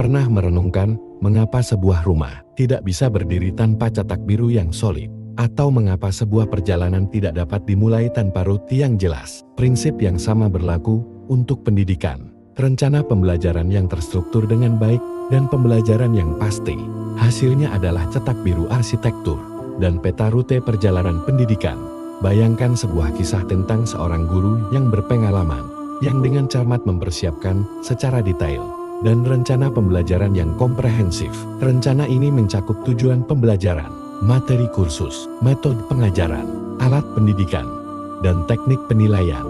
Pernah merenungkan mengapa sebuah rumah tidak bisa berdiri tanpa cetak biru yang solid? Atau mengapa sebuah perjalanan tidak dapat dimulai tanpa rute yang jelas? Prinsip yang sama berlaku untuk pendidikan. Rencana pembelajaran yang terstruktur dengan baik dan pembelajaran yang pasti. Hasilnya adalah cetak biru arsitektur dan peta rute perjalanan pendidikan. Bayangkan sebuah kisah tentang seorang guru yang berpengalaman, yang dengan cermat mempersiapkan secara detail dan rencana pembelajaran yang komprehensif. Rencana ini mencakup tujuan pembelajaran, materi kursus, metode pengajaran, alat pendidikan, dan teknik penilaian.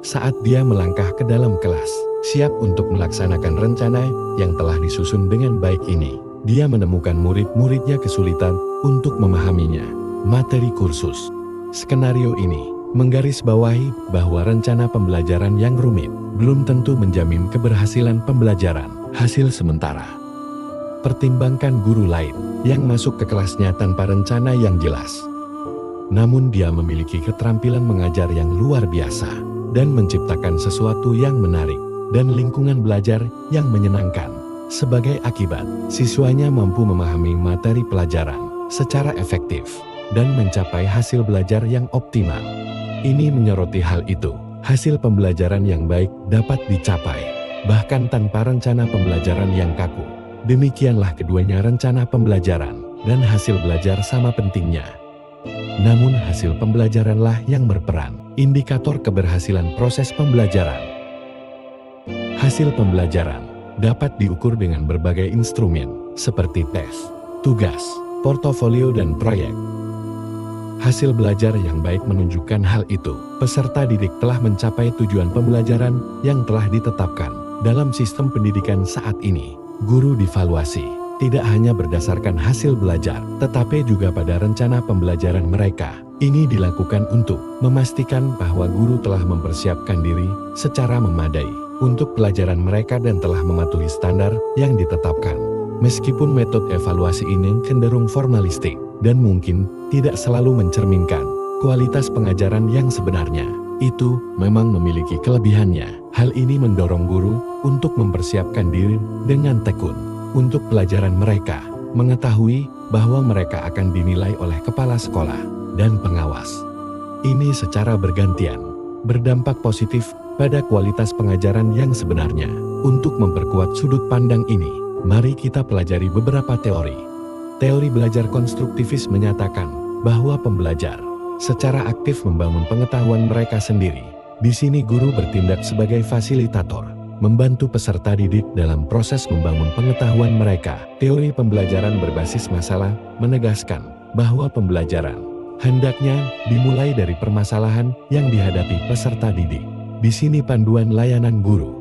Saat dia melangkah ke dalam kelas, siap untuk melaksanakan rencana yang telah disusun dengan baik ini, dia menemukan murid-muridnya kesulitan untuk memahaminya. Materi kursus. Skenario ini menggarisbawahi bahwa rencana pembelajaran yang rumit belum tentu menjamin keberhasilan pembelajaran. Hasil sementara. Pertimbangkan guru lain yang masuk ke kelasnya tanpa rencana yang jelas. Namun dia memiliki keterampilan mengajar yang luar biasa dan menciptakan sesuatu yang menarik dan lingkungan belajar yang menyenangkan. Sebagai akibat, siswanya mampu memahami materi pelajaran secara efektif dan mencapai hasil belajar yang optimal. Ini menyoroti hal itu. Hasil pembelajaran yang baik dapat dicapai bahkan tanpa rencana pembelajaran yang kaku. Demikianlah keduanya, rencana pembelajaran dan hasil belajar sama pentingnya. Namun hasil pembelajaranlah yang berperan indikator keberhasilan proses pembelajaran. Hasil pembelajaran dapat diukur dengan berbagai instrumen seperti tes, tugas, portofolio, dan proyek. Hasil belajar yang baik menunjukkan hal itu. Peserta didik telah mencapai tujuan pembelajaran yang telah ditetapkan dalam sistem pendidikan saat ini. Guru divaluasi tidak hanya berdasarkan hasil belajar, tetapi juga pada rencana pembelajaran mereka. Ini dilakukan untuk memastikan bahwa guru telah mempersiapkan diri secara memadai untuk pelajaran mereka dan telah mematuhi standar yang ditetapkan. Meskipun metode evaluasi ini cenderung formalistik dan mungkin tidak selalu mencerminkan kualitas pengajaran yang sebenarnya, itu memang memiliki kelebihannya. Hal ini mendorong guru untuk mempersiapkan diri dengan tekun untuk pelajaran mereka, mengetahui bahwa mereka akan dinilai oleh kepala sekolah dan pengawas. Ini secara bergantian berdampak positif pada kualitas pengajaran yang sebenarnya. Untuk memperkuat sudut pandang ini, mari kita pelajari beberapa teori. Teori belajar konstruktivis menyatakan bahwa pembelajar secara aktif membangun pengetahuan mereka sendiri. Di sini guru bertindak sebagai fasilitator, membantu peserta didik dalam proses membangun pengetahuan mereka. Teori pembelajaran berbasis masalah menegaskan bahwa pembelajaran hendaknya dimulai dari permasalahan yang dihadapi peserta didik. Di sini panduan layanan guru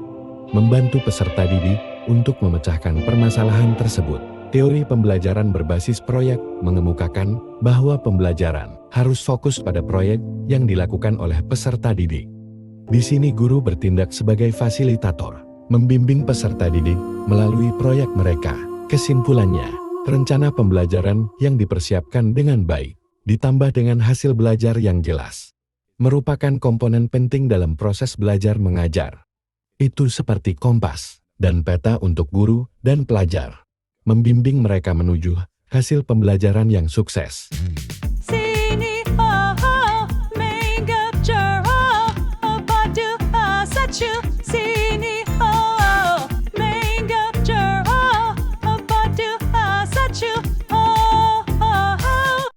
membantu peserta didik untuk memecahkan permasalahan tersebut. Teori pembelajaran berbasis proyek mengemukakan bahwa pembelajaran harus fokus pada proyek yang dilakukan oleh peserta didik. Di sini guru bertindak sebagai fasilitator, membimbing peserta didik melalui proyek mereka. Kesimpulannya, rencana pembelajaran yang dipersiapkan dengan baik, ditambah dengan hasil belajar yang jelas, merupakan komponen penting dalam proses belajar mengajar. Itu seperti kompas dan peta untuk guru dan pelajar, membimbing mereka menuju hasil pembelajaran yang sukses.